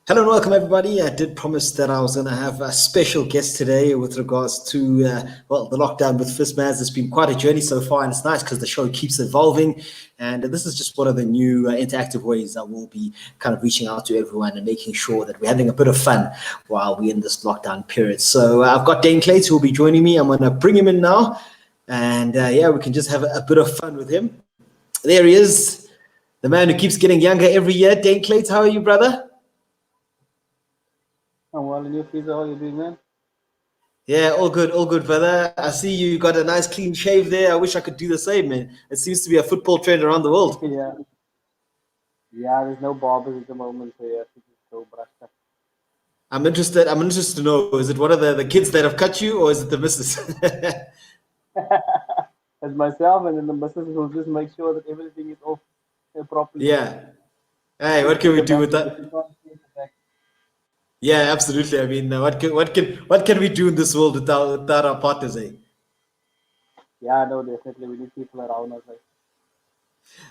Hello and welcome, everybody. I did promise that I was going to have a special guest today with regards to, the lockdown with FisMaz. It's been quite a journey so far, and it's nice because the show keeps evolving. And this is just one of the new interactive ways that we'll be kind of reaching out to everyone and making sure that we're having a bit of fun while we're in this lockdown period. So I've got Daine Klate who will be joining me. I'm going to bring him in now. And we can just have a bit of fun with him. There he is, the man who keeps getting younger every year. Daine Klate, how are you, brother? I'm well, and you, Fiza, how you doing, man? Yeah, all good, brother. I see you got a nice clean shave there. I wish I could do the same, man. It seems to be a football trend around the world. Yeah, yeah. There's no barbers at the moment, so you have to just go brush up. I'm interested. I'm interested to know: is it one of the kids that have cut you, or is it the missus? As myself, and then the missus will just make sure that everything is off properly. Yeah. Hey, what can At we the do back, with if you that? can't see at the back. Yeah, absolutely. I mean, what can we do in this world without our partners? Eh? Yeah, no, definitely. We need people around us. Like,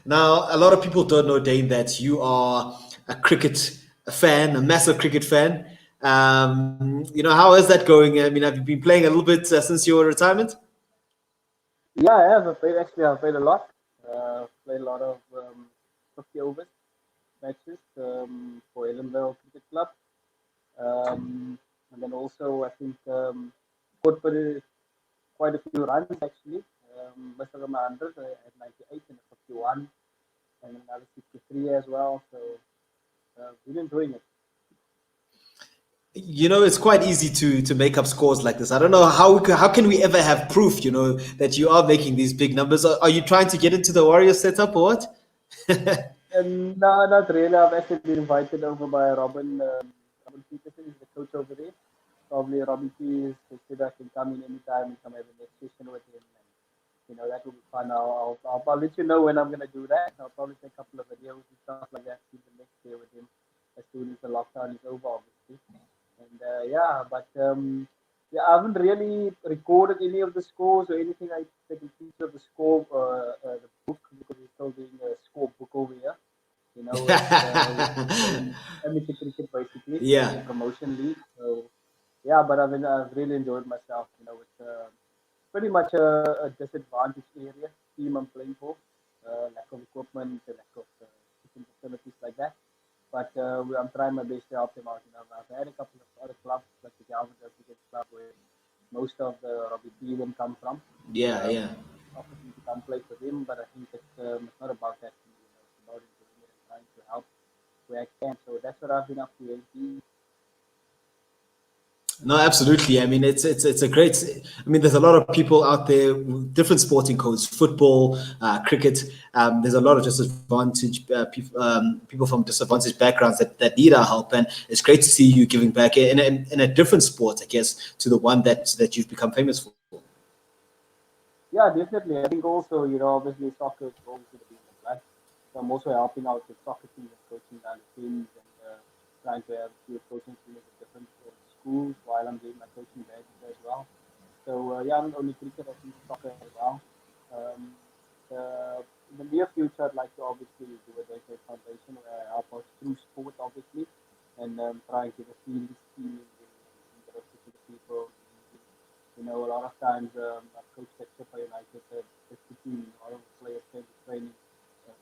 Now, a lot of people don't know, Dane, that you are a cricket fan, a massive cricket fan. How is that going? I mean, have you been playing a little bit since your retirement? yeah, I have. I've played a lot. Played a lot of 50 overs matches for Ellenville Cricket Club. And then also, I think, scored quite a few runs actually. Must have my 100 at 98 and 51 and another 63 as well. So been enjoying it. It's quite easy to make up scores like this. I don't know how can we ever have proof, that you are making these big numbers. Are you trying to get into the Warriors setup or what? And no, not really. I've actually been invited over by Robin Peterson, is the coach over there. Probably Robin P is said I can come in anytime and come have a next session with him. And, that will be fun. I'll let you know when I'm going to do that. I'll probably take a couple of videos and stuff like that. See the next day with him as soon as the lockdown is over, obviously. And I haven't really recorded any of the scores or anything. I take a picture of the score, the book, because we're still doing a score book over here. It's amateur cricket basically, Yeah. the promotion league. So yeah, but I've really enjoyed myself. It's pretty much a disadvantaged area team I'm playing for. Lack of equipment, lack of different facilities like that. But I'm trying my best to help them out. I've had a couple of other clubs like the Galvin Cricket Club where most of the Robbie P them come from. Yeah, Um, yeah. Offered me to come play for them, but I think it's not about that. It's about enjoying it and trying to help where I can. So that's what I've been up to lately. No, absolutely. I mean, it's a great. I mean, there's a lot of people out there with different sporting codes, football, cricket. There's a lot of disadvantaged people from disadvantaged backgrounds that need our help, and it's great to see you giving back in a different sport, I guess, to the one that you've become famous for. Yeah, definitely. I think also, obviously soccer is always going to be in the blood. So I'm also helping out with soccer teams and coaching down the teams and trying to have a few coaching teams at different schools while I'm doing my coaching badges as well. So yeah, I'm not only cricket, I think soccer as well. Um, in the near future, I'd like to obviously do a dedicated foundation where I help out through sport, obviously, and try and get a field scheme in the rest of the people. A lot of times I've coached at Chipper United, the team, a lot of the players came to training,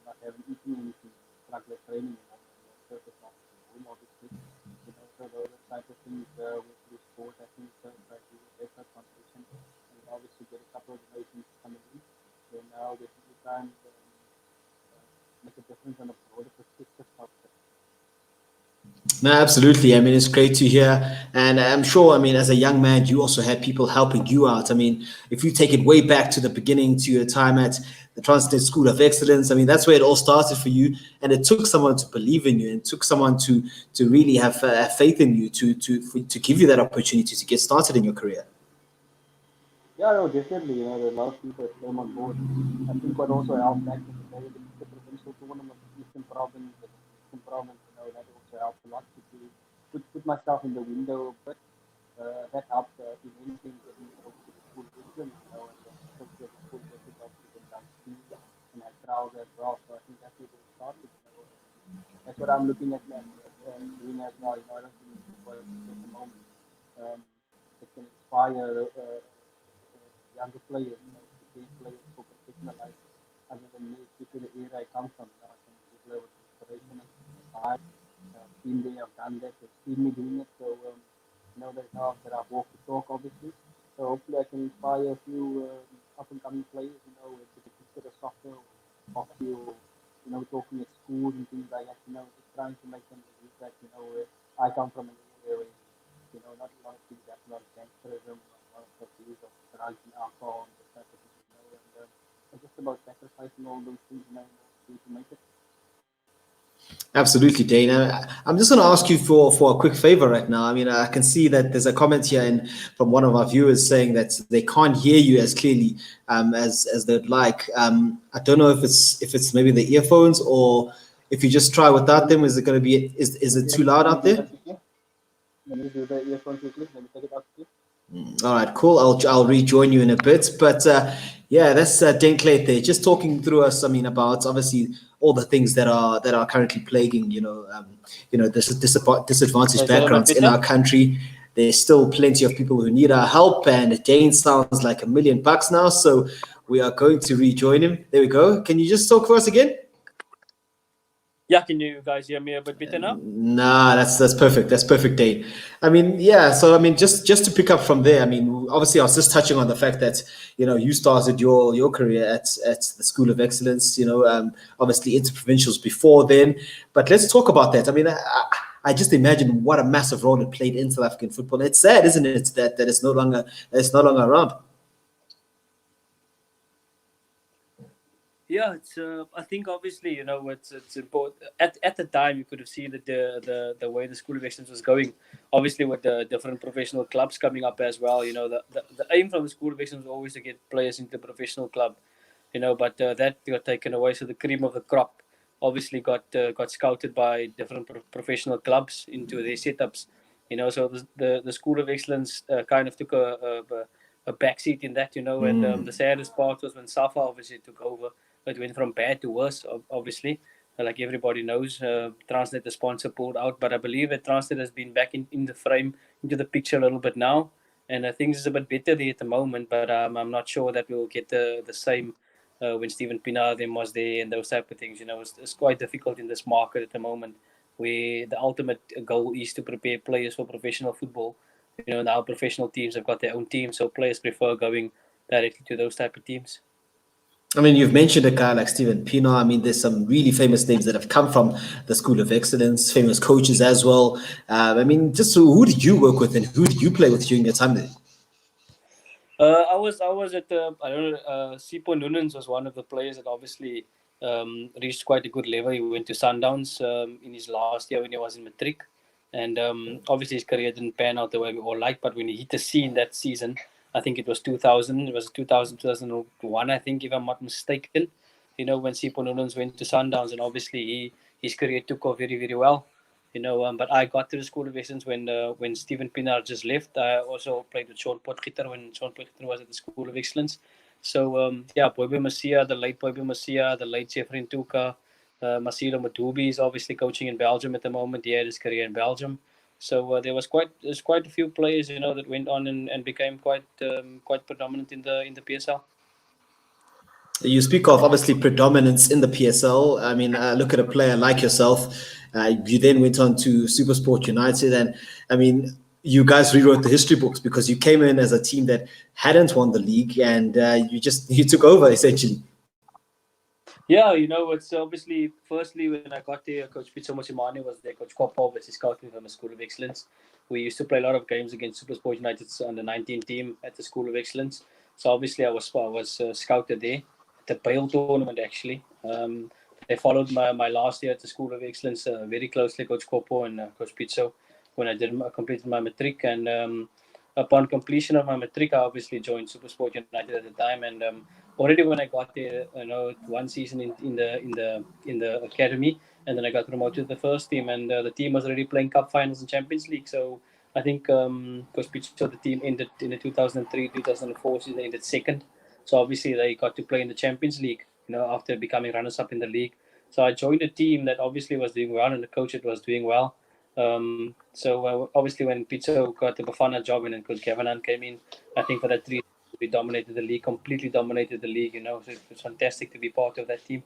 not having eaten anything, struggle at training, surface not home, obviously. So those type of things with through sport, I think, try to do a better foundation and obviously get a couple of donations coming in. So now definitely try and make a difference on a broader perspective of No, absolutely. I mean, it's great to hear. And I'm sure, I mean, as a young man, you also had people helping you out. I mean, if you take it way back to the beginning, to your time at the Transnet School of Excellence, I mean, that's where it all started for you. And it took someone to believe in you, and it took someone to really have faith in you to give you that opportunity to get started in your career. Yeah, no, definitely. There are a lot of people that came on board. I think what also helped back in the day, the provincial tournament, the Eastern Province, and the Eastern Province, that also helped a lot to put myself in the window. But that helped immensely getting me over to the school of excellence, and then especially at the school of excellence, obviously then down to team and had trials as well. So I think that's where it all started. That's what I'm looking at now. doing as well. I don't think it's what it is at the moment. Um, it can inspire younger players, to be players for professional life. Other than me, especially the era I come from, I can give level of inspiration and inspired. Team they have done that, they've seen me doing it, so that I've walked the talk, obviously. So hopefully I can inspire a few up and coming players, to consider soccer or hockey or talking at schools and things like that. Just trying to make them believe that I come from an area where not a lot of things happen, a lot of gangsterism, a lot of abuse of drugs and alcohol and this type of thing, and it's just about sacrificing all those things, in order to make it. Absolutely, Dana. I'm just going to ask you for a quick favor right now. I mean, I can see that there's a comment here from one of our viewers saying that they can't hear you as clearly as they'd like. I don't know if it's maybe the earphones, or if you just try without them. Is it going to be is it too loud out there? Let me do the earphone quickly. Let me take it out quickly. All right, cool. I'll rejoin you in a bit, but yeah, that's Daine Klate there, just talking through us. I mean, about obviously all the things that are currently plaguing this disadvantaged Is that a bit backgrounds in better? our country. There's still plenty of people who need our help, and Daine sounds like $1,000,000 now. So we are going to rejoin him. There we go. Can you just talk for us again? Yeah, can you guys hear me a bit better now? Nah, that's perfect. That's perfect, Dane. I mean, yeah. So I mean, just to pick up from there. I mean, obviously, I was just touching on the fact that you started your career at the School of Excellence. Obviously into provincials before then. But let's talk about that. I mean, I just imagine what a massive role it played in South African football. It's sad, isn't it, that it's no longer around. Yeah, it's. I think obviously it's important. At the time, you could have seen that the way the School of Excellence was going. Obviously, with the different professional clubs coming up as well. The aim from the School of Excellence was always to get players into the professional club. But that got taken away. So the cream of the crop obviously got scouted by different professional clubs into their setups. So the School of Excellence kind of took a backseat in that. And the saddest part was when Safa obviously took over. It went from bad to worse, obviously. Like everybody knows, Transnet, the sponsor, pulled out. But I believe that Transnet has been back in the frame, into the picture a little bit now. And things is a bit better there at the moment. But I'm not sure that we'll get the same when Stephen Pienaar then was there and those type of things. It's quite difficult in this market at the moment, where the ultimate goal is to prepare players for professional football. Now professional teams have got their own teams, so players prefer going directly to those type of teams. I mean, you've mentioned a guy like Stephen Pienaar. I mean, there's some really famous names that have come from the School of Excellence, famous coaches as well. I mean, just who did you work with and who did you play with during your time there? I was at I don't know. Sipho Noonans was one of the players that obviously reached quite a good level. He went to Sundowns in his last year when he was in matric, and obviously his career didn't pan out the way we all liked. But when he hit the scene that season, I think it was 2000. It was 2000, 2001, I think, if I'm not mistaken. When Sipho Noonans went to Sundowns, and obviously his career took off very, very well. But I got to the School of Excellence when Stephen Pienaar just left. I also played with Sean Potgieter when Sean Potgieter was at the School of Excellence. So yeah, Boybe Masia, the late Boybe Masia, the late Jeffrey Tuka, Masilo Matubi is obviously coaching in Belgium at the moment. He had his career in Belgium. So there's quite a few players that went on and became quite predominant in the PSL. You speak of obviously predominance in the PSL. I mean, look at a player like yourself. You then went on to Supersport United, and I mean, you guys rewrote the history books because you came in as a team that hadn't won the league, and you took over essentially. Yeah, it's obviously, firstly, when I got there, Coach Pitso Mosimane was there, Coach Kopov, was scouting from the School of Excellence. We used to play a lot of games against Supersport United's under 19 team at the School of Excellence. So obviously, I was scouted there at the Bale tournament, actually. They followed my last year at the School of Excellence very closely, Coach Kopo and Coach Pitso, when I completed my matric. And upon completion of my matric, I obviously joined Supersport United at the time. And already when I got there, one season in the academy, and then I got promoted to the first team, and the team was already playing cup finals and Champions League. So I think because the team ended in the 2003-2004 season, they ended second. So obviously they got to play in the Champions League, after becoming runners-up in the league. So I joined a team that obviously was doing well, and the coach that was doing well. So obviously when Pizzo got the Bafana job and then Coach Gavin came in, I think for that 3 we dominated the league, completely dominated the league. So it was fantastic to be part of that team.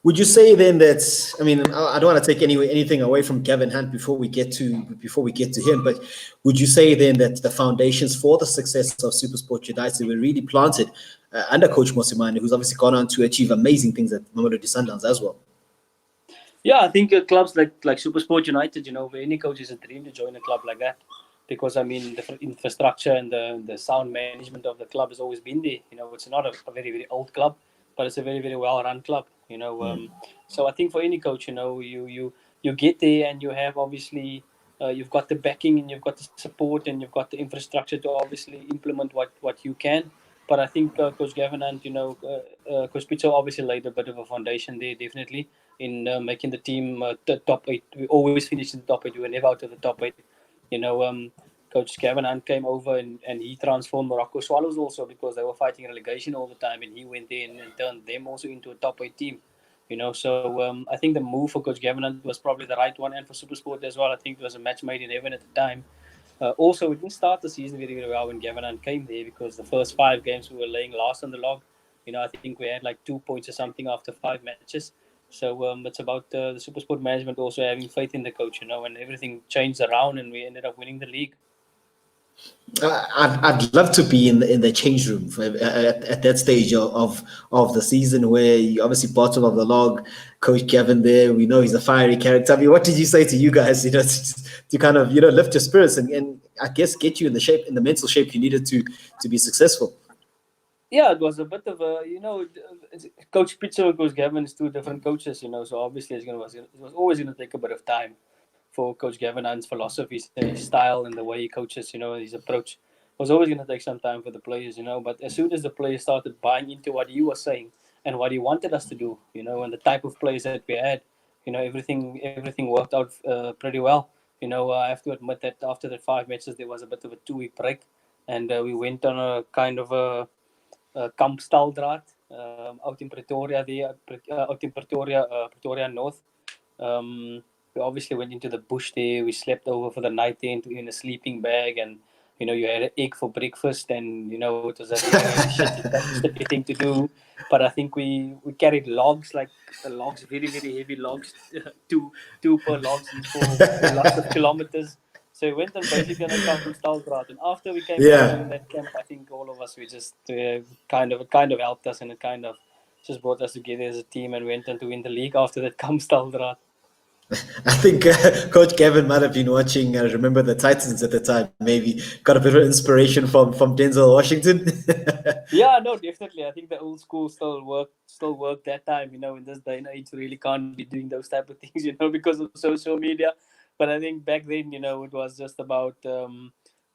Would you say then that, I mean, I don't want to take anything away from Gavin Hunt before we get to him, but would you say then that the foundations for the success of SuperSport United were really planted under Coach Mosimane, who's obviously gone on to achieve amazing things at Mamelodi Sundowns as well? Yeah, I think clubs like SuperSport United, for any coach is a dream to join a club like that, because I mean the infrastructure and the sound management of the club has always been there. It's not a very very old club, but it's a very very well run club. So I think for any coach, you get there and you have obviously you've got the backing and you've got the support and you've got the infrastructure to obviously implement what you can. But I think Coach Gavin and Coach Pizzo obviously laid a bit of a foundation there, definitely in making the team the top 8. We always finish in the top 8. We were never out of the top 8. Coach Gavin Hunt came over and he transformed Morocco Swallows also, because they were fighting relegation all the time, and he went in and turned them also into a top 8 team. So I think the move for Coach Gavin Hunt was probably the right one, and for SuperSport as well. I think it was a match made in heaven at the time. Also, we didn't start the season very, very well when Gavin Hunt came there, because the first 5 games we were laying last on the log. I think we had like 2 points or something after 5 matches. So it's about the SuperSport management also having faith in the coach, and everything changed around and we ended up winning the league. I'd love to be in the change room at that stage of the season, where you obviously bottom of the log, Coach Gavin there. We know he's a fiery character. I mean, what did you say to you guys, to kind of lift your spirits and I guess get you in the mental shape you needed to be successful? Yeah, it was a bit of a, Coach Pizzo and Coach Gavin is 2 different coaches, so obviously it was always going to take a bit of time for Coach Gavin Hunt's philosophy, his style, and the way he coaches, his approach was always going to take some time for the players, But as soon as the players started buying into what he was saying and what he wanted us to do, and the type of players that we had, everything worked out pretty well. I have to admit that after the 5 matches, there was a bit of a 2-week break, and we went on a kind of a kamp Staldraad out in Pretoria, Pretoria North. We obviously went into the bush there. We slept over for the night there in a sleeping bag, and you had an egg for breakfast, and it was a shitty thing to do. But I think we carried logs, like logs, very very heavy logs, two per logs each for lots of kilometers. So we went and basically on a camp in Staldraad, and after we came back from that camp, I think all of us, we just kind of helped us, and it kind of just brought us together as a team, and went on to win the league after that camp Staldraad. I think Coach Gavin might have been watching. Remember the Titans at the time. Maybe got a bit of inspiration from Denzel Washington. Yeah, no, definitely. I think the old school still work that time. In this day and age, really can't be doing those type of things. Because of social media. But I think back then, it was just about a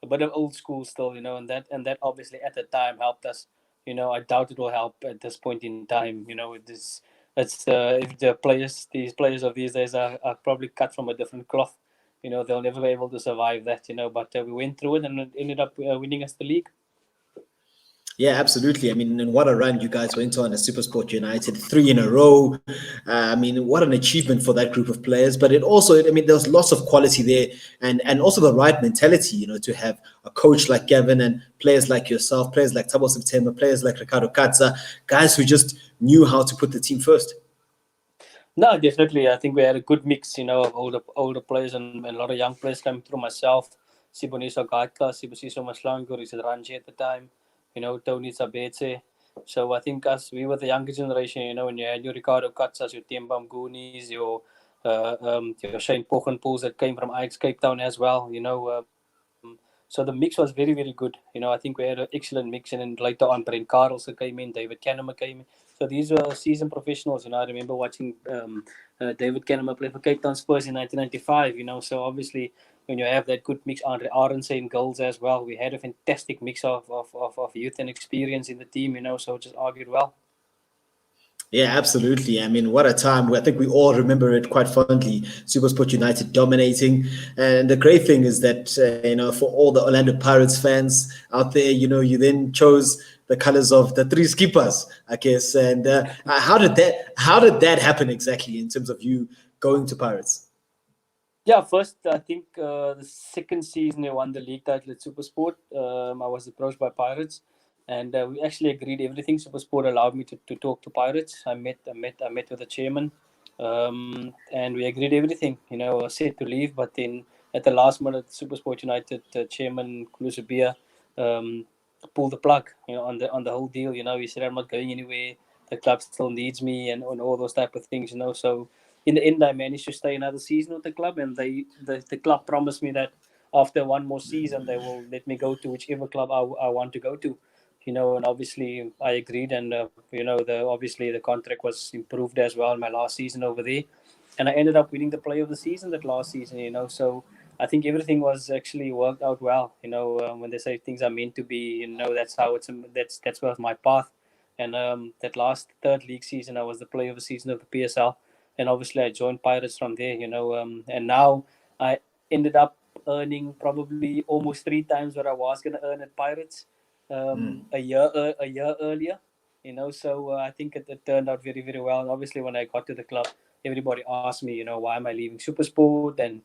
bit of old school still. And that obviously at the time helped us. I doubt it will help at this point in time. It's if these players of these days are probably cut from a different cloth. They'll never be able to survive that. But we went through it and it ended up winning us the league. Yeah, absolutely. I mean, and what a run you guys went on as SuperSport United, 3 in a row. I mean, what an achievement for that group of players. But it also, I mean, there was lots of quality there, and also the right mentality, to have a coach like Gavin and players like yourself, players like Thabo September, players like Ricardo Katza, guys who just knew how to put the team first. No, definitely. I think we had a good mix, of older players and a lot of young players coming through. Myself, Siboniso Gatka, Sibusiso Maslangur, is Ranji at the time, Tony Sabetse. So I think we were the younger generation, when you had your Ricardo Katsas, your Tiembam Goonies, your Shane Pochenpools that came from Ajax Cape Town as well, So the mix was very, very good. I think we had an excellent mix. And then later on, Brent Carlson came in, David Kennemer came in. So these were seasoned professionals. I remember watching David Kennemer play for Cape Town Spurs in 1995. So obviously, when you have that good mix, Andre Arendse in goals as well, we had a fantastic mix of youth and experience in the team. So it just argued well. Yeah, absolutely. I mean, what a time. I think we all remember it quite fondly. SuperSport United dominating. And the great thing is that, for all the Orlando Pirates fans out there, you then chose the colors of the 3 skippers, I guess. And how did that happen exactly in terms of you going to Pirates? Yeah, first I think the second season we won the league title at Supersport. I was approached by Pirates, and we actually agreed everything. Supersport allowed me to talk to Pirates. I met with the chairman, and we agreed everything. I was set to leave, but then at the last minute, Supersport United chairman Kulusubia um, pulled the plug. On the whole deal. He said I'm not going anywhere. The club still needs me, and all those type of things. So in the end, I managed to stay another season with the club, and the club promised me that after one more season, they will let me go to whichever club I want to go to. And obviously I agreed, and obviously the contract was improved as well in my last season over there, and I ended up winning the Player of the Season that last season. So I think everything was actually worked out well. When they say things are meant to be, that's how that's was my path. And that last third league season, I was the Player of the Season of the PSL, and obviously I joined Pirates from there. And now I ended up earning probably almost three times what I was going to earn at Pirates a year earlier. So I think it turned out very, very well. And obviously, when I got to the club, everybody asked me, why am I leaving Supersport and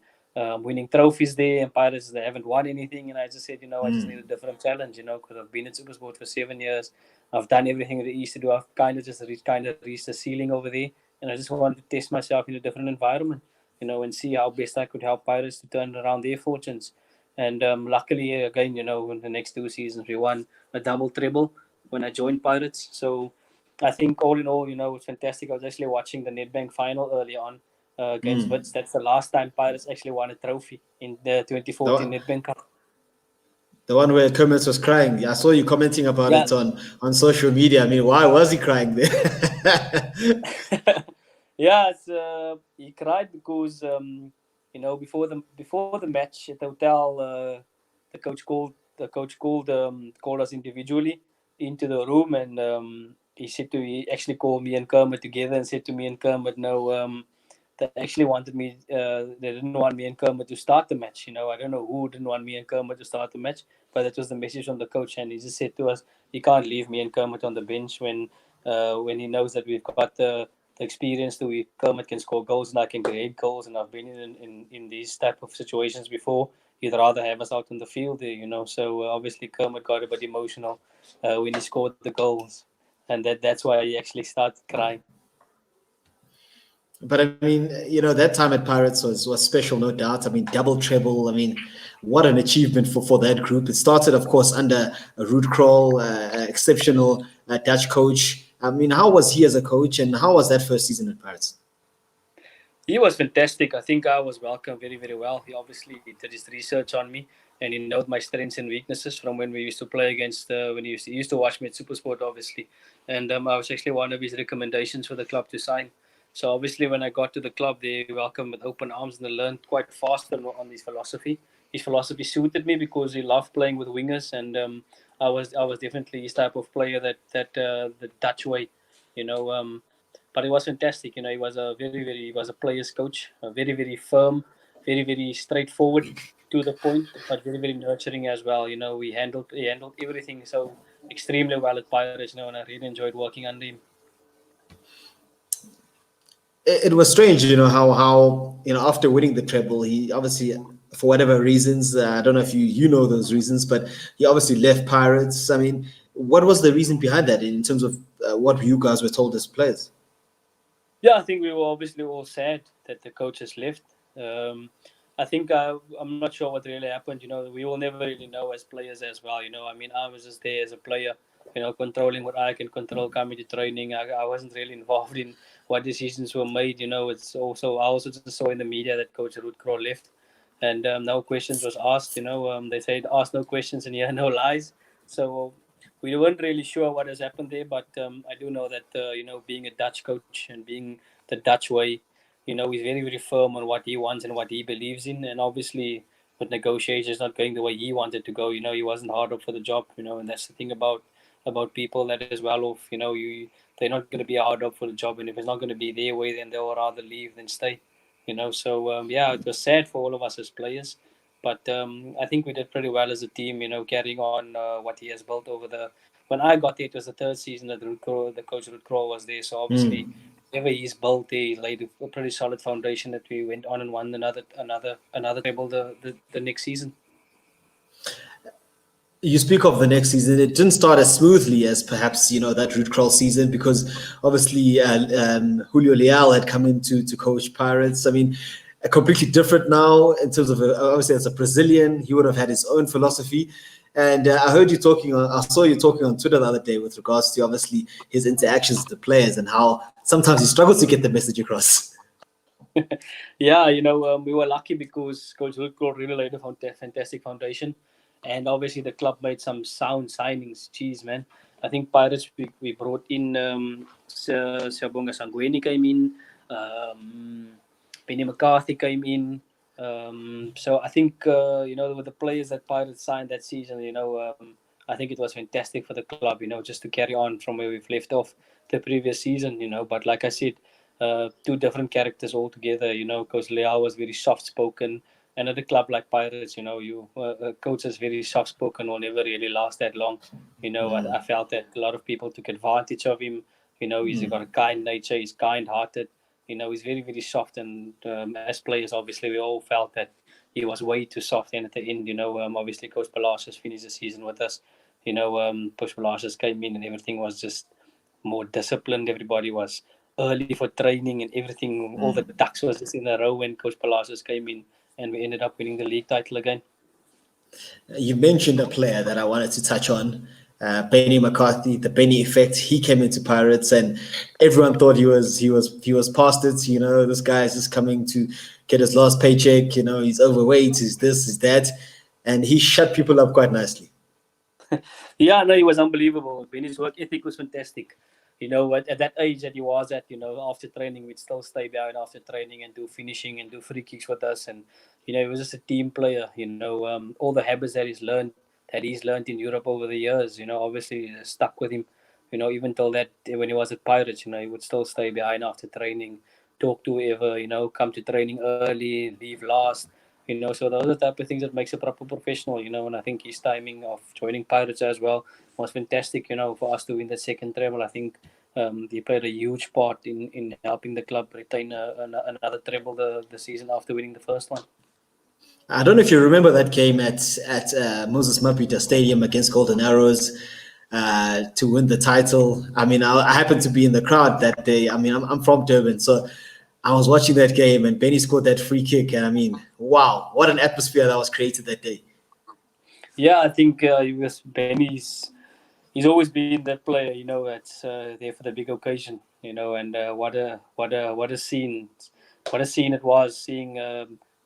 winning trophies there, and Pirates they haven't won anything. And I just said, I just need a different challenge, because I've been in Supersport for 7 years. I've done everything there is to do. I've kind of reached the ceiling over there, and I just wanted to test myself in a different environment, and see how best I could help Pirates to turn around their fortunes. And luckily, again, in the next 2 seasons, we won a double treble when I joined Pirates. So I think all in all, it's fantastic. I was actually watching the Nedbank final early on against Wits. That's the last time Pirates actually won a trophy in the 2014 The, Nedbank Cup. the one where Kermit was crying. I saw you commenting about Yeah. it on social media. I mean, why was he crying there? Yeah, he cried because before the match at the hotel, the coach called us individually into the room, and he actually called me and Kermit together and said to me and Kermit, no, they actually wanted me. They didn't want me and Kermit to start the match. I don't know who didn't want me and Kermit to start the match, but that was the message from the coach, and he just said to us, "You can't leave me and Kermit on the bench when he knows that we've got the experience to we Kermit can score goals and I can create goals, and I've been in these type of situations before. He'd rather have us out in the field there. So obviously Kermit got a bit emotional when he scored the goals, and that's why he actually started crying. But I mean, that time at Pirates was special, no doubt. I mean, double treble. I mean, what an achievement for that group. It started, of course, under a Ruud Krol, exceptional Dutch coach. I mean, how was he as a coach, and how was that first season at Pirates? He was fantastic. I think I was welcomed very, very well. He obviously did his research on me, and he knows my strengths and weaknesses from when we used to play against. When he used to watch me at Supersport, obviously, and I was actually one of his recommendations for the club to sign. So obviously, when I got to the club, they welcomed with open arms, and I learned quite fast on his philosophy. His philosophy suited me because he loved playing with wingers, and I was definitely his type of player that the Dutch way, you know. But it was fantastic. He was a player's coach, very, very firm, very, very straightforward to the point, but very, very nurturing as well. He handled everything so extremely well at Pirates, and I really enjoyed working under him. It was strange, how after winning the treble, he obviously, for whatever reasons, I don't know if you know those reasons, but he obviously left Pirates. I mean, what was the reason behind that in terms of what you guys were told as players? Yeah, I think we were obviously all sad that the coach has left. I think I'm not sure what really happened. We will never really know as players as well. I mean, I was just there as a player, controlling what I can control, coming to training. I wasn't really involved in what decisions were made. It's also I also just saw in the media that Coach Ruud Krol left, and no questions was asked. They said ask no questions and hear no lies. So we weren't really sure what has happened there, but I do know that being a Dutch coach and being the Dutch way, he's very, very firm on what he wants and what he believes in, and obviously with negotiations not going the way he wanted to go, he wasn't hard up for the job, and that's the thing about people that is well off, they're not going to be hard up for the job, and if it's not going to be their way, then they'll rather leave than stay. So yeah, it was sad for all of us as players, but I think we did pretty well as a team, carrying on what he has built over the. When I got there, it was the third season that the coach Ruud Krol was there. So obviously, whatever he's built, he laid a pretty solid foundation that we went on and won another treble the next season. You speak of the next season. It didn't start as smoothly as perhaps that Ruud Krol season, because obviously Julio Leal had come in to coach Pirates. I mean, completely different now in terms of obviously as a Brazilian, he would have had his own philosophy. And I saw you talking on Twitter the other day with regards to obviously his interactions with the players and how sometimes he struggles to get the message across. Yeah, we were lucky because Coach Ruud Krol really laid a fantastic foundation. And obviously the club made some sound signings. Jeez, man. I think Pirates, we brought in Siyabonga Sangweni came in. Penny McCarthy came in. So I think, with the players that Pirates signed that season, I think it was fantastic for the club, just to carry on from where we've left off the previous season, But like I said, two different characters altogether, because Leao was very soft-spoken. And at a club like Pirates, a coach is very soft-spoken will never really last that long. I felt that a lot of people took advantage of him. He's got a kind nature. He's kind-hearted. He's very, very soft. And as players, obviously, we all felt that he was way too soft. And at the end, obviously, Coach Palacios finished the season with us. Coach Palacios came in and everything was just more disciplined. Everybody was early for training and everything. All the ducks was just in a row when Coach Palacios came in. And we ended up winning the league title again. You mentioned a player that I wanted to touch on, Benny McCarthy, the Benny effect. He came into Pirates, and everyone thought he was past it. This guy is just coming to get his last paycheck. He's overweight, he's this, he's that, and he shut people up quite nicely. Yeah, no, he was unbelievable. Benny's work ethic was fantastic. At that age that he was at, after training, we'd still stay behind after training and do finishing and do free kicks with us. And, he was just a team player, all the habits that he's learned in Europe over the years, obviously stuck with him, even till that, when he was at Pirates, he would still stay behind after training, talk to whoever, come to training early, leave last. So those are the type of things that makes a proper professional, and I think his timing of joining Pirates as well was fantastic, for us to win the second treble. I think he played a huge part in helping the club retain another treble the season after winning the first one. I don't know if you remember that game at Moses Mapita Stadium against Golden Arrows to win the title. I mean, I happened to be in the crowd that day. I mean, I'm from Durban, so I was watching that game, and Benny scored that free kick, and I mean, wow, what an atmosphere that was created that day. Yeah, I think he's always been that player, that's there for the big occasion, and what a scene it was seeing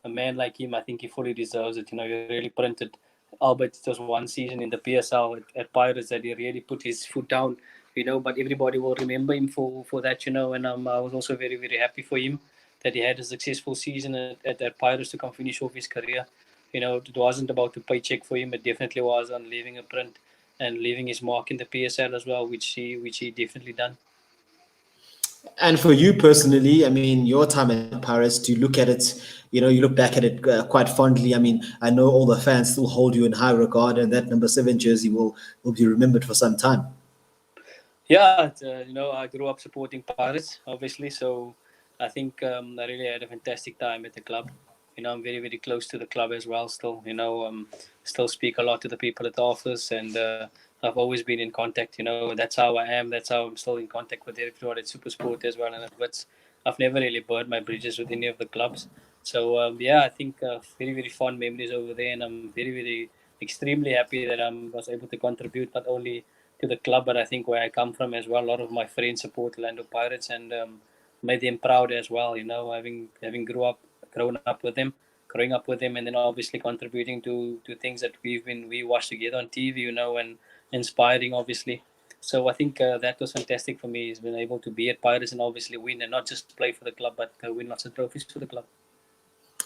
a man like him. I think he fully deserves it. He really printed, albeit it was one season in the PSL at Pirates that he really put his foot down, but everybody will remember him for that, and I was also very, very happy for him that he had a successful season at Pirates to come finish off his career. It wasn't about the paycheck for him. It definitely was on leaving a print and leaving his mark in the PSL as well, which he definitely done. And for you personally, I mean, your time at Paris, do you look at it, you look back at it quite fondly? I mean, I know all the fans still hold you in high regard, and that number 7 jersey will be remembered for some time. Yeah, I grew up supporting Pirates, obviously, so I think I really had a fantastic time at the club. I'm very, very close to the club as well still, still speak a lot to the people at the office, and I've always been in contact, that's how I am, that's how I'm still in contact with everyone at Supersport as well, and I've never really burned my bridges with any of the clubs. So, I think very, very fond memories over there, and I'm very, very extremely happy that I was able to contribute not only to the club, but I think where I come from as well. A lot of my friends support Orlando Pirates, and made them proud as well, having grown up with them, growing up with them, and then obviously contributing to things that we watched together on TV, and inspiring, obviously. So I think that was fantastic for me. Is being able to be at Pirates and obviously win, and not just play for the club, but win lots of trophies for the club.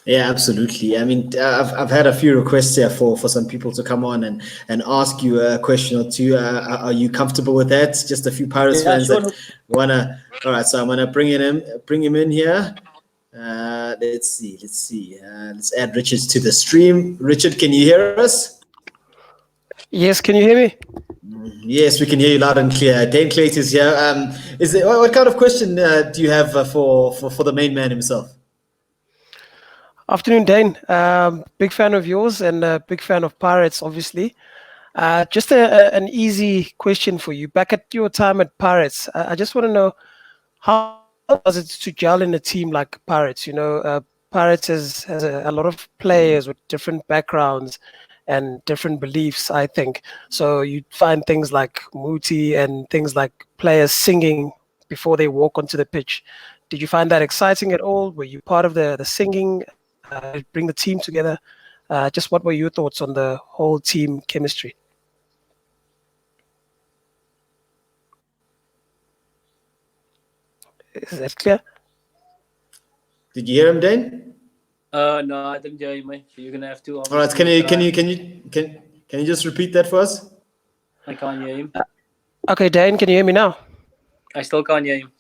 Yeah, absolutely. I mean, I've had a few requests here for some people to come on and ask you a question or two. Are you comfortable with that? Just a few Pirates fans sure. that wanna. All right, so I'm gonna bring him in here. Let's see. Let's add Richard to the stream. Richard, can you hear us? Yes, can you hear me? Yes, we can hear you loud and clear. Daine Klate is here. What kind of question do you have for the main man himself? Afternoon, Daine. Big fan of yours and a big fan of Pirates, obviously. Just an easy question for you. Back at your time at Pirates, I just want to know how was it to gel in a team like Pirates? Pirates has a lot of players with different backgrounds and different beliefs, I think. So you find things like Muti and things like players singing before they walk onto the pitch. Did you find that exciting at all? Were you part of the singing, bring the team together? Just what were your thoughts on the whole team chemistry? Is that clear? Did you hear him, Daine? No, I didn't hear you, mate. You're gonna have to. All right, can you just repeat that for us? I can't hear him. Okay, Daine, can you hear me now? I still can't hear him.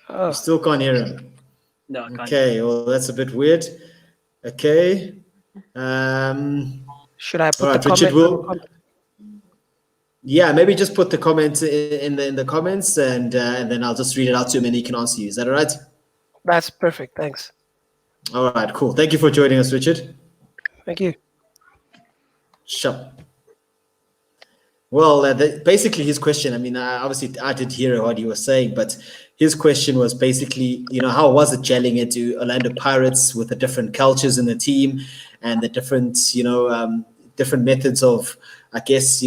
Oh, You still can't hear him. No, I can't. Okay, well that's a bit weird. Okay. should I put All the right, Richard, comment? yeah, maybe just put the comment in the comments, and then I'll just read it out to him, and he can answer you. Is that all right? That's perfect. Thanks. All right, cool. Thank you for joining us, Richard. Thank you. Sure. Well, basically his question, I mean, obviously I did hear what he was saying, but his question was basically, how was it gelling into Orlando Pirates with the different cultures in the team and the different, different methods of, I guess,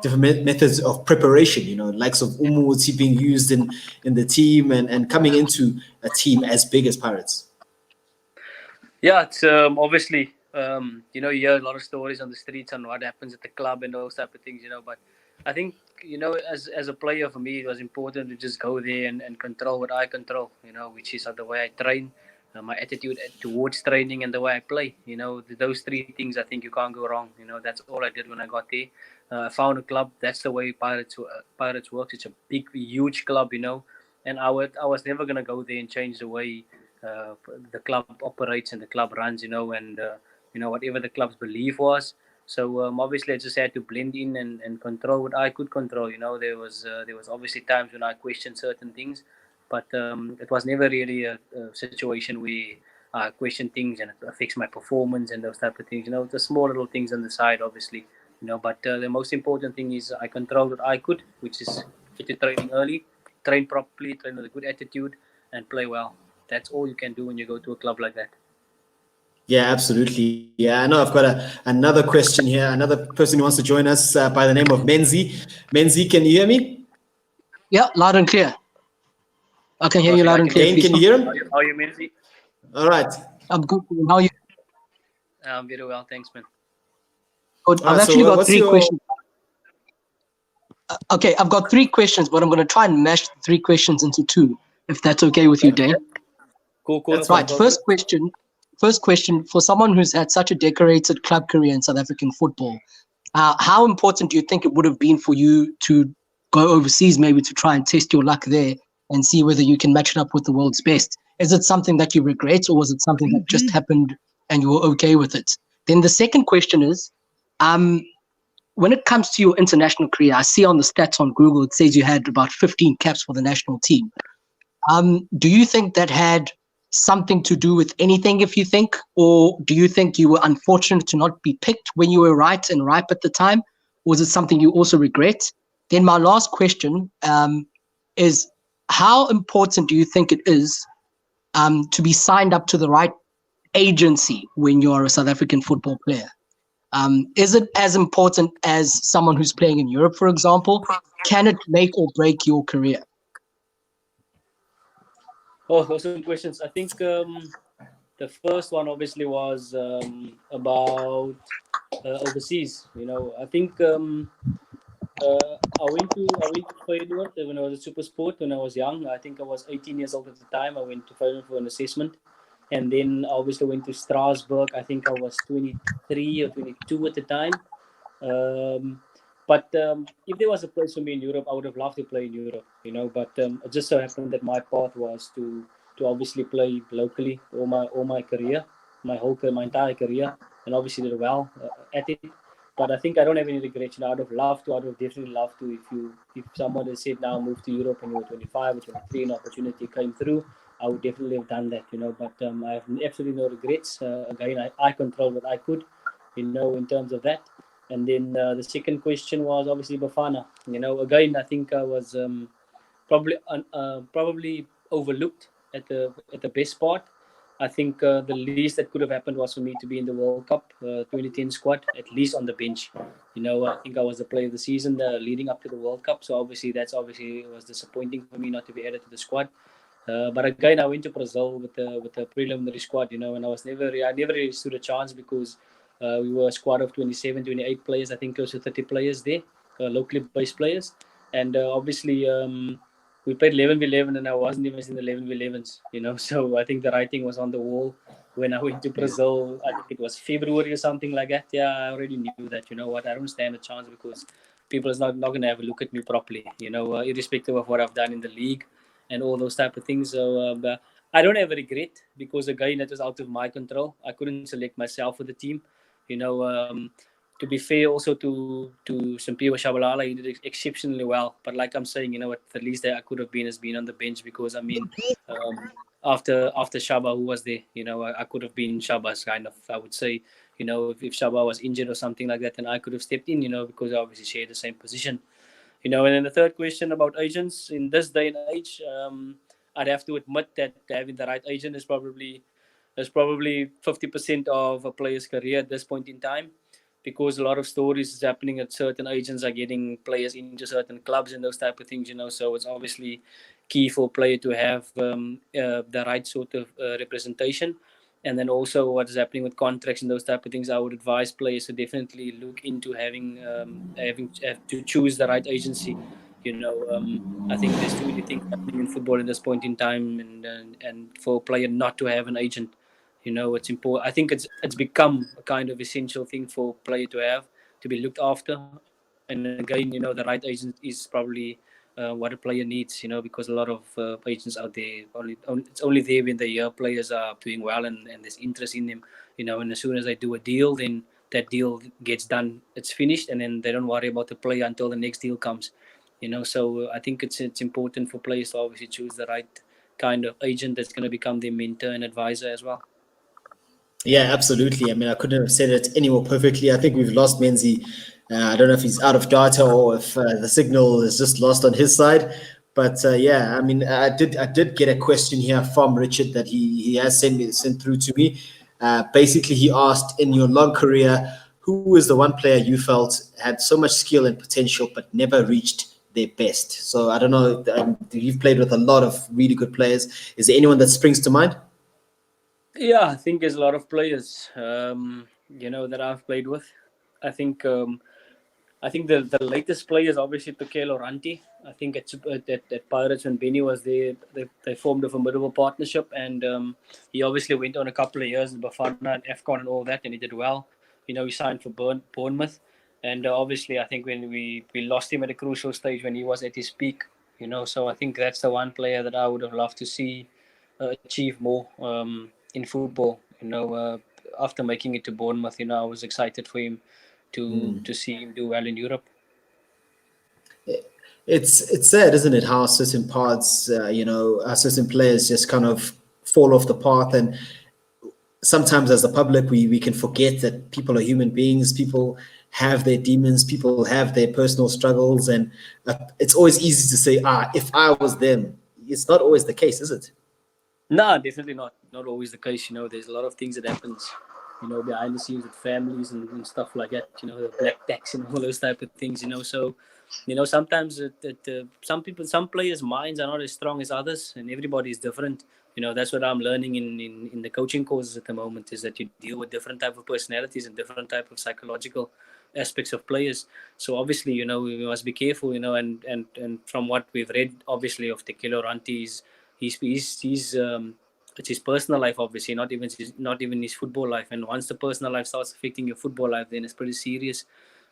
different methods of preparation, likes of Umuti being used in the team and coming into a team as big as Pirates. Yeah, it's obviously you hear a lot of stories on the streets on what happens at the club and those type of things, but I think as a player, for me it was important to just go there and control what I control, which is the way I train, my attitude towards training, and the way I play. Those three things, I think you can't go wrong. That's all I did when I got there. I found a club. That's the way Pirates works. It's a big, huge club, and I was never gonna go there and change the way the club operates and the club runs, and whatever the club's belief was. So obviously I just had to blend in and control what I could control. There was obviously times when I questioned certain things, but it was never really a situation where I questioned things and it affects my performance and those type of things. The small little things on the side, obviously. But the most important thing is I controlled what I could, which is get to training early, train properly, train with a good attitude, and play well. That's all you can do when you go to a club like that. Yeah, absolutely. Yeah, I know I've got another question here. Another person who wants to join us by the name of Menzi. Menzi, can you hear me? Yeah, loud and clear. I can hear you loud and clear. Daine, can you hear him? How are you, Menzi? All right. I'm good. How are you? I'm very well, thanks, man. Good. I've actually got three questions. Okay, I've got three questions, but I'm going to try and mash the three questions into two, if that's okay with you, Daine. Cool. That's right. First question for someone who's had such a decorated club career in South African football, how important do you think it would have been for you to go overseas, maybe to try and test your luck there and see whether you can match it up with the world's best? Is it something that you regret, or was it something that just happened and you were okay with it? Then the second question is, when it comes to your international career, I see on the stats on Google, it says you had about 15 caps for the national team. Do you think that had something to do with anything, if you think, or do you think you were unfortunate to not be picked when you were right and ripe at the time? Or was it something you also regret? Then my last question is, how important do you think it is to be signed up to the right agency when you're a South African football player? Is it as important as someone who's playing in Europe, for example? Can it make or break your career? Oh, those are some questions. I think the first one obviously was about overseas. I think I went to Feyenoord when I was at Super Sport when I was young. I think I was 18 years old at the time. I went to Feyenoord for an assessment, and then I obviously went to Strasbourg. I think I was 23 or 22 at the time. But if there was a place for me in Europe, I would have loved to play in Europe, But it just so happened that my path was to obviously play locally all my career, my entire career, and obviously did well at it. But I think I don't have any regrets. You know, I would have definitely loved to. If someone had said now move to Europe when you were 25 or 23, an opportunity came through, I would definitely have done that. You know, but I have absolutely no regrets. Again, I controlled what I could, you know, in terms of that. And then the second question was obviously Bafana. You know, again, I think I was probably overlooked at the best part. I think the least that could have happened was for me to be in the World Cup 2010 squad, at least on the bench. You know, I think I was the player of the season leading up to the World Cup. So obviously, it was disappointing for me not to be added to the squad. But again, I went to Brazil with the preliminary squad, you know, and I never really stood a chance because we were a squad of 27, 28 players. I think close to 30 players there, locally based players, and obviously. We played 11v11 and I wasn't even in the 11v11s, you know. So I think the writing was on the wall when I went to Brazil. I think it was February or something like that. Yeah, I already knew that, you know what, I don't stand a chance because people is not going to have a look at me properly, you know, irrespective of what I've done in the league and all those type of things. So but I don't have a regret because, again, that was out of my control. I couldn't select myself for the team, you know. To be fair, also to Simpiwe Shabalala, he did exceptionally well. But like I'm saying, you know what, the least that I could have been has been on the bench because I mean, after Shaba, who was there, you know, I could have been Shaba's kind of. I would say, you know, if Shaba was injured or something like that, then I could have stepped in, you know, because I obviously share the same position, you know. And then the third question about agents in this day and age, I'd have to admit that having the right agent is probably 50% of a player's career at this point in time, because a lot of stories is happening that certain agents are getting players into certain clubs and those type of things, you know. So it's obviously key for a player to have the right sort of representation. And then also what is happening with contracts and those type of things, I would advise players to definitely look into having to choose the right agency. You know, I think there's too many things happening in football at this point in time, and for a player not to have an agent, you know, it's important. I think it's become a kind of essential thing for a player to have, to be looked after. And again, you know, the right agent is probably what a player needs, you know, because a lot of agents out there it's only there when they hear players are doing well and there's interest in them, you know. And as soon as they do a deal, then that deal gets done, it's finished, and then they don't worry about the player until the next deal comes, you know. So I think it's important for players to obviously choose the right kind of agent that's going to become their mentor and advisor as well. Yeah, absolutely. I mean, I couldn't have said it any more perfectly. I think we've lost Menzi. I don't know if he's out of data or if the signal is just lost on his side. But yeah, I mean, I did get a question here from Richard that he has sent through to me. Basically, he asked, in your long career, who is the one player you felt had so much skill and potential but never reached their best? So I don't know. You've played with a lot of really good players. Is there anyone that springs to mind? Yeah, I think there's a lot of players, you know, that I've played with. I think the latest player is obviously Tokelo Ranti. I think at Pirates, when Benny was there, they formed a formidable partnership, and he obviously went on a couple of years in Bafana and AFCON and all that, and he did well. You know, he signed for Bournemouth, and obviously I think when we lost him at a crucial stage when he was at his peak, you know. So I think that's the one player that I would have loved to see achieve more in football. You know, after making it to Bournemouth, you know, I was excited for him to see him do well in Europe. It's sad, isn't it, how certain parts, certain players just kind of fall off the path, and sometimes as the public, we can forget that people are human beings. People have their demons. People have their personal struggles, and it's always easy to say, if I was them. It's not always the case, is it? No, definitely not. Not always the case. You know, there's a lot of things that happens, you know, behind the scenes with families and stuff like that. You know, the black tax and all those type of things. You know, so you know sometimes some players' minds are not as strong as others, and everybody is different. You know, that's what I'm learning in the coaching courses at the moment, is that you deal with different type of personalities and different type of psychological aspects of players. So obviously, you know, we must be careful. You know, and from what we've read, obviously, of Tekelo Ranti's he's it's his personal life, obviously, not even his football life. And once the personal life starts affecting your football life, then it's pretty serious,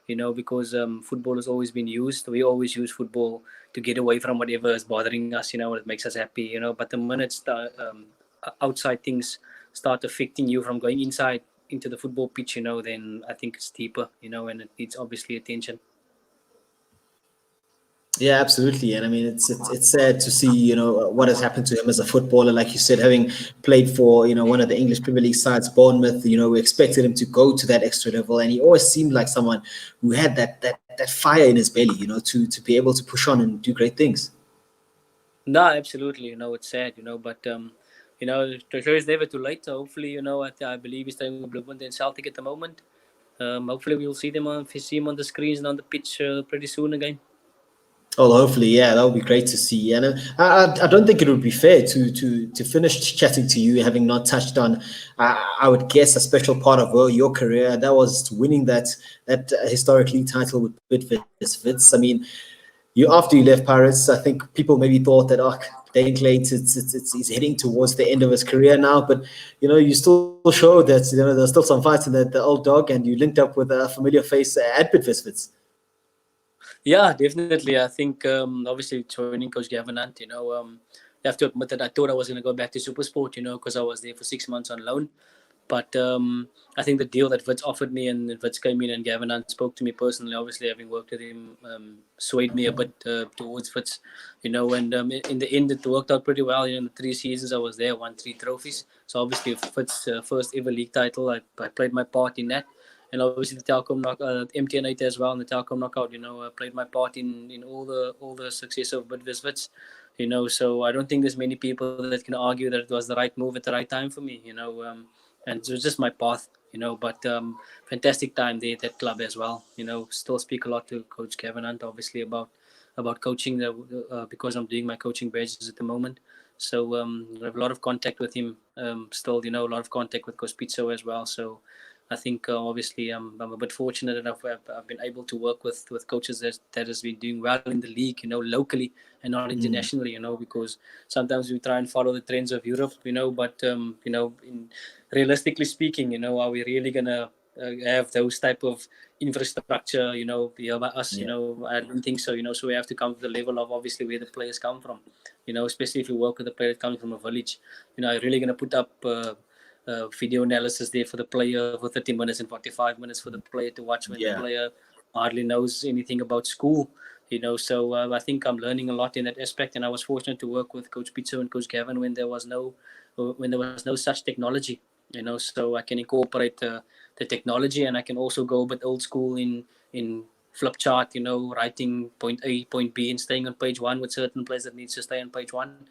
you know, because football has always been used. We always use football to get away from whatever is bothering us, you know, what makes us happy, you know. But the minute outside things start affecting you from going inside, into the football pitch, then I think it's deeper, and it needs obviously attention. Yeah, absolutely. And I mean, it's sad to see, what has happened to him as a footballer. Like you said, having played for, one of the English Premier League sides, Bournemouth, we expected him to go to that extra level. And he always seemed like someone who had that fire in his belly, to be able to push on and do great things. No, absolutely. It's sad, but to show it's never too late. So hopefully, I believe he's staying with Bloemfontein and Celtic at the moment. Hopefully, we'll see him on the screens and on the pitch pretty soon again. Oh, hopefully, yeah, that would be great to see. And I don't think it would be fair to finish chatting to you having not touched on, I would guess, a special part of your career. That was winning that historic league title with Wits. I mean, after you left Pirates, I think people maybe thought that Daine Klate, he's heading towards the end of his career now. But you still show that there's still some fights in the old dog, and you linked up with a familiar face at Wits. Yeah, definitely. I think obviously joining Coach Gavin Hunt, you have to admit that I thought I was going to go back to SuperSport, because I was there for 6 months on loan. But I think the deal that Wits offered me, and Wits came in and Gavin Hunt spoke to me personally, obviously having worked with him, swayed me a bit towards Wits, and in the end it worked out pretty well. In the 3 seasons I was there, won 3 trophies. So obviously Wits' first ever league title, I played my part in that. And obviously the Telkom MTN 8 as well, and the Telkom knockout. Played my part in all the success of Wits. So I don't think there's many people that can argue that it was the right move at the right time for me. And it was just my path. But fantastic time there at that club as well. Still speak a lot to Coach Kevin Hunt, obviously about coaching because I'm doing my coaching badges at the moment. So I have a lot of contact with him. Still, a lot of contact with Coach Pizzo as well. So I think obviously I'm a bit fortunate enough. I've been able to work with coaches that has been doing well in the league, locally and not internationally, because sometimes we try and follow the trends of Europe, but realistically speaking, are we really gonna have those type of infrastructure, here by us? I don't think so. So we have to come to the level of obviously where the players come from, especially if you work with a player coming from a village. Are you really gonna put up video analysis there for the player for 30 minutes and 45 minutes for the player to watch when the player hardly knows anything about school? So I think I'm learning a lot in that aspect, and I was fortunate to work with Coach Pizzo and Coach Gavin when there was no such technology. So I can incorporate the technology, and I can also go a bit old school in flip chart, writing point A, point B, and staying on page 1 with certain players that needs to stay on page 1.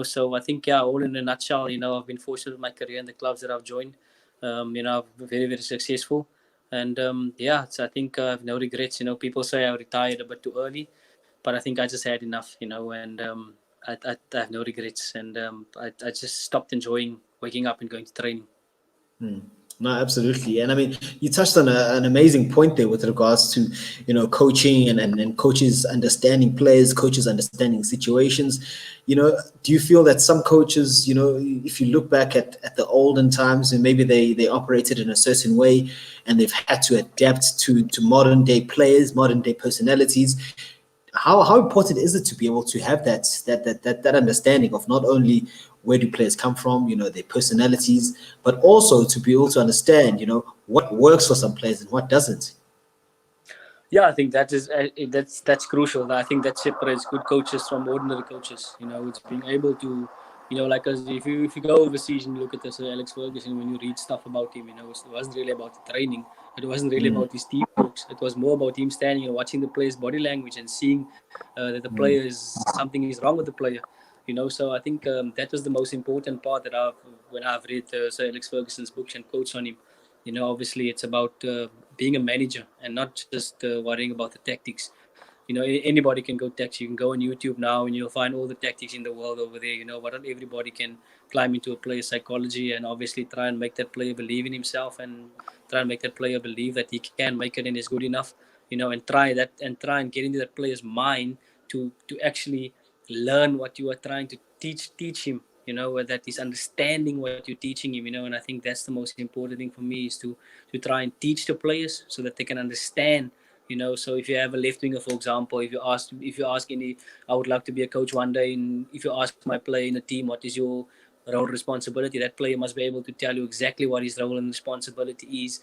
So I think, all in a nutshell, I've been fortunate with my career and the clubs that I've joined. I'm very, very successful. And so I think I have no regrets. People say I retired a bit too early, but I think I just had enough, and I have no regrets. And I just stopped enjoying waking up and going to training. No, absolutely. And I mean, you touched on an amazing point there with regards to, coaching and coaches understanding players, coaches understanding situations. Do you feel that some coaches, if you look back at the olden times and maybe they operated in a certain way and they've had to adapt to modern day players, modern day personalities, how important is it to be able to have that understanding of not only where do players come from, their personalities, but also to be able to understand, what works for some players and what doesn't? Yeah, I think that's crucial. I think that separates good coaches from ordinary coaches. It's being able to, like us. If you go overseas and look at Sir Alex Ferguson, when you read stuff about him, it wasn't really about the training. It wasn't really about his team talks. It was more about him standing and watching the player's body language and seeing that the player something is wrong with the player. So I think that was the most important part that when I've read Sir Alex Ferguson's books and quotes on him. Obviously it's about being a manager and not just worrying about the tactics. Anybody can go tactics. You can go on YouTube now and you'll find all the tactics in the world over there. But not everybody can climb into a player's psychology and obviously try and make that player believe in himself and try and make that player believe that he can make it and is good enough. And try and get into that player's mind to actually learn what you are trying to teach him. That he's understanding what you're teaching him. And I think that's the most important thing for me is to try and teach the players so that they can understand. So if you have a left winger, for example, if you ask any, I would like to be a coach one day, and if you ask my player in a team, what is your role responsibility. That player must be able to tell you exactly what his role and responsibility is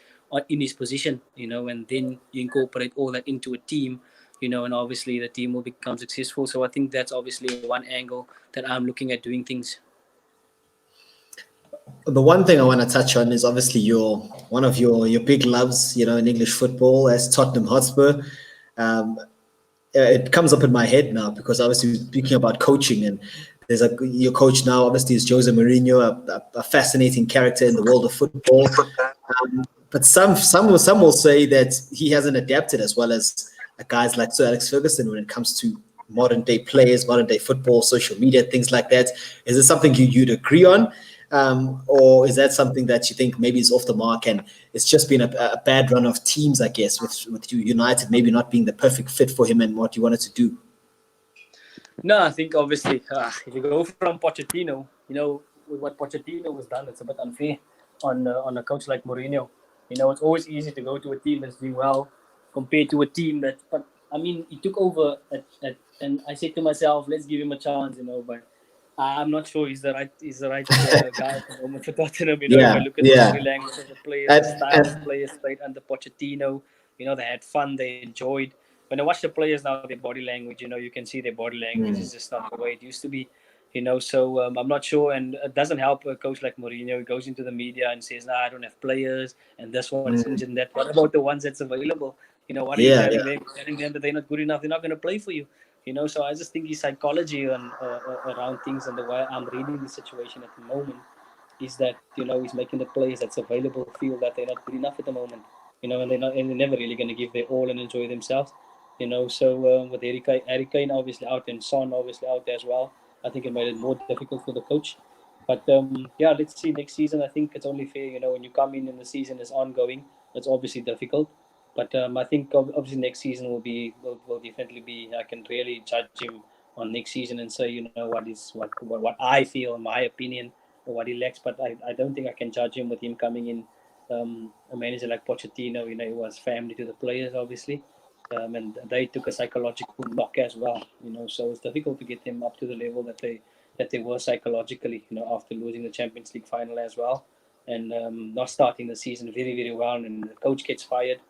in his position, and then you incorporate all that into a team, and obviously the team will become successful. So I think that's obviously one angle that I'm looking at doing things. The one thing I want to touch on is obviously one of your big loves, in English football, as Tottenham Hotspur. Um, it comes up in my head now because obviously speaking about coaching, and your coach now obviously is Jose Mourinho, a fascinating character in the world of football. But some will say that he hasn't adapted as well as guys like Sir Alex Ferguson when it comes to modern day players, modern day football, social media, things like that. Is this something you'd agree on? Or is that something that you think maybe is off the mark and it's just been a bad run of teams, I guess, with United maybe not being the perfect fit for him and what you wanted to do? No, I think obviously if you go from Pochettino, with what Pochettino has done, it's a bit unfair on a coach like Mourinho. It's always easy to go to a team that's doing well compared to a team that. But I mean, he took over and I said to myself, let's give him a chance, But I'm not sure he's the right guy at the moment for Tottenham. If I look at the body language of the players, the style of players played under Pochettino, they had fun, they enjoyed. When I watch the players now, their body language, you can see their body language is just not the way it used to be. So I'm not sure, and it doesn't help a coach like Mourinho. He goes into the media and says, "I don't have players, and this one is injured, and that." What about the ones that's available? What are you telling them? Telling them that they're not good enough, they're not going to play for you. So I just think his psychology around things and the way I'm reading the situation at the moment is that he's making the players that's available feel that they're not good enough at the moment. And they're never really going to give their all and enjoy themselves. So with Harry Kane obviously out and Son obviously out as well, I think it made it more difficult for the coach. But yeah, let's see next season. I think it's only fair, when you come in and the season is ongoing, it's obviously difficult. But I think obviously next season will definitely be. I can really judge him on next season and say what I feel, in my opinion, or what he lacks. But I don't think I can judge him with him coming in. A manager like Pochettino, he was family to the players, obviously, and they took a psychological knock as well. So it's difficult to get them up to the level that they were psychologically. After losing the Champions League final as well, and not starting the season very very well, and the coach gets fired.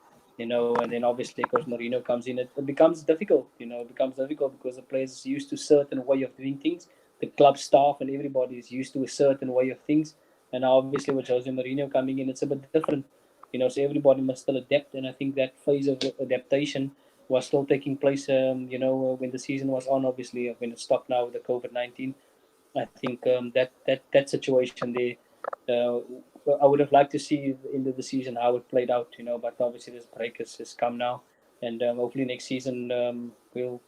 And then obviously Coach Mourinho comes in, it becomes difficult. It becomes difficult because the players are used to a certain way of doing things. The club staff and everybody is used to a certain way of things. And obviously with Jose Mourinho coming in, it's a bit different. So everybody must still adapt. And I think that phase of adaptation was still taking place, when the season was on, obviously, when it stopped now with the COVID-19. I think that situation there, uh, I would have liked to see the end of the season how it played out, But obviously this break has come now, and hopefully next season we'll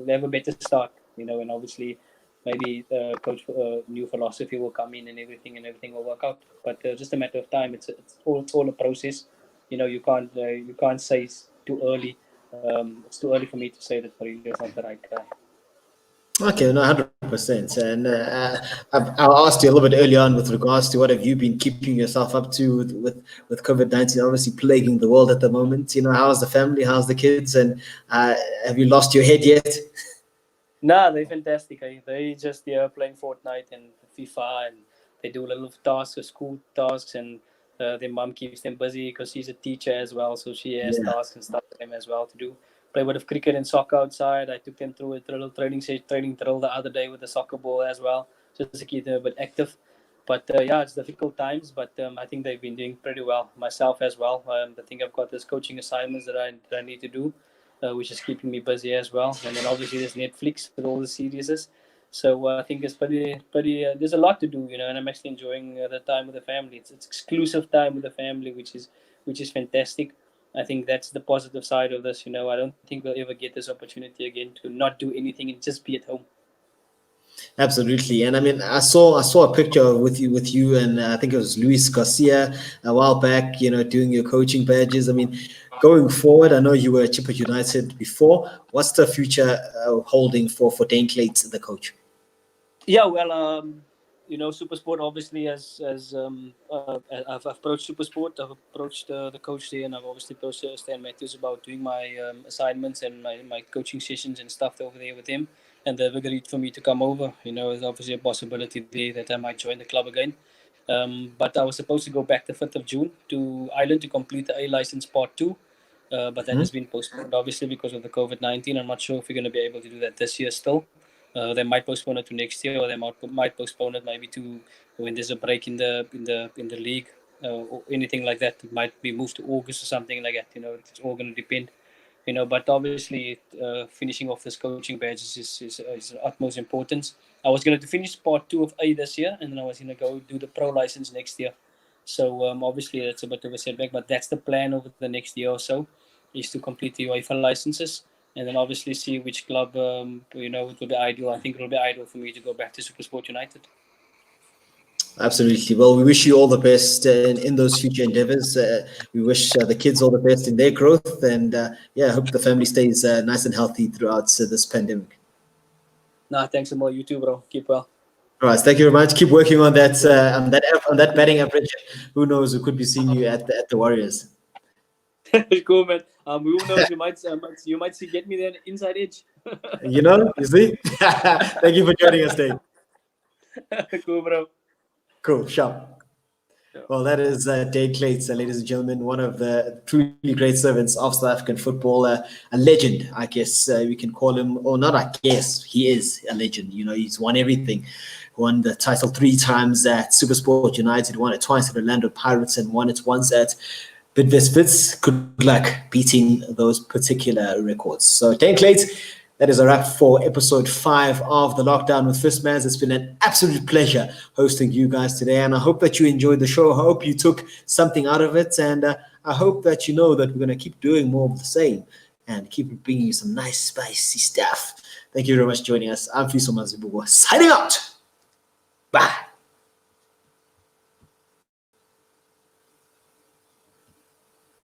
have a better start, And obviously maybe coach new philosophy will come in and everything will work out. But just a matter of time. It's all a process, you can't say it's too early. It's too early for me to say that Mourinho is not the right guy. Okay, no, 100%. And I'll ask you a little bit early on with regards to what have you been keeping yourself up to with COVID-19, obviously plaguing the world at the moment. How's the family? How's the kids? And have you lost your head yet? Nah, they're fantastic. They just playing Fortnite and FIFA, and they do a little tasks, school tasks, and their mom keeps them busy because she's a teacher as well, so she has Yeah. tasks and stuff for them as well to do. Play a bit of cricket and soccer outside. I took them through a little training drill the other day with the soccer ball as well, just to keep them a bit active. But yeah, it's difficult times, but I think they've been doing pretty well. Myself as well. I think I've got this coaching assignments that I need to do, which is keeping me busy as well. And then obviously there's Netflix with all the series. So I think it's pretty. There's a lot to do, and I'm actually enjoying the time with the family. It's exclusive time with the family, which is fantastic. I think that's the positive side of this. I don't think we'll ever get this opportunity again to not do anything and just be at home. Absolutely, and I mean, I saw a picture with you, and I think it was Luis Garcia a while back. Doing your coaching badges. I mean, going forward, I know you were at Chipper United before. What's the future holding for Daine Klate, the coach? Yeah, well, Supersport obviously I've approached Supersport, I've approached the coach there, and I've obviously approached Stan Matthews about doing my assignments and my coaching sessions and stuff over there with him. and they've agreed for me to come over. There's obviously a possibility there that I might join the club again. But I was supposed to go back the 5th of June to Ireland to complete the A license part 2. But that has been postponed, obviously, because of the COVID-19. I'm not sure if we're going to be able to do that this year still. They might postpone it to next year, or they might postpone it maybe to when there's a break in the league, or anything like that. It might be moved to August or something like that. It's all going to depend. But obviously, finishing off this coaching badge is utmost importance. I was going to finish part 2 of A this year, and then I was going to go do the pro license next year. So obviously that's a bit of a setback, but that's the plan over the next year or so, is to complete the UEFA licenses, and then obviously see which club it will be ideal. I think it will be ideal for me to go back to SuperSport United. Absolutely. Well, we wish you all the best in those future endeavors. We wish the kids all the best in their growth, and I hope the family stays nice and healthy throughout this pandemic. Nah, thanks a lot. You too, bro. Keep well. All right, thank you very much. Keep working on that batting average. Who knows? We could be seeing you at the Warriors. Cool, man. Who knows? You might see get me there inside edge. You see. Thank you for joining us, Dave. Cool, bro. Cool, sharp. Well, that is Daine Klate, ladies and gentlemen, one of the truly great servants of South African football, a legend, I guess we can call him, or not, I guess, he is a legend. He's won everything. Won the title 3 times at SuperSport United, won it twice at Orlando Pirates, and won it once at Bidvest Wits. Good luck beating those particular records. So, Daine Klate, that is a wrap for episode 5 of The Lockdown with FisMaz. It's been an absolute pleasure hosting you guys today, and I hope that you enjoyed the show. I hope you took something out of it, and I hope that you know that we're going to keep doing more of the same and keep bringing you some nice, spicy stuff. Thank you very much for joining us. I'm FisMaz, signing out. Bye.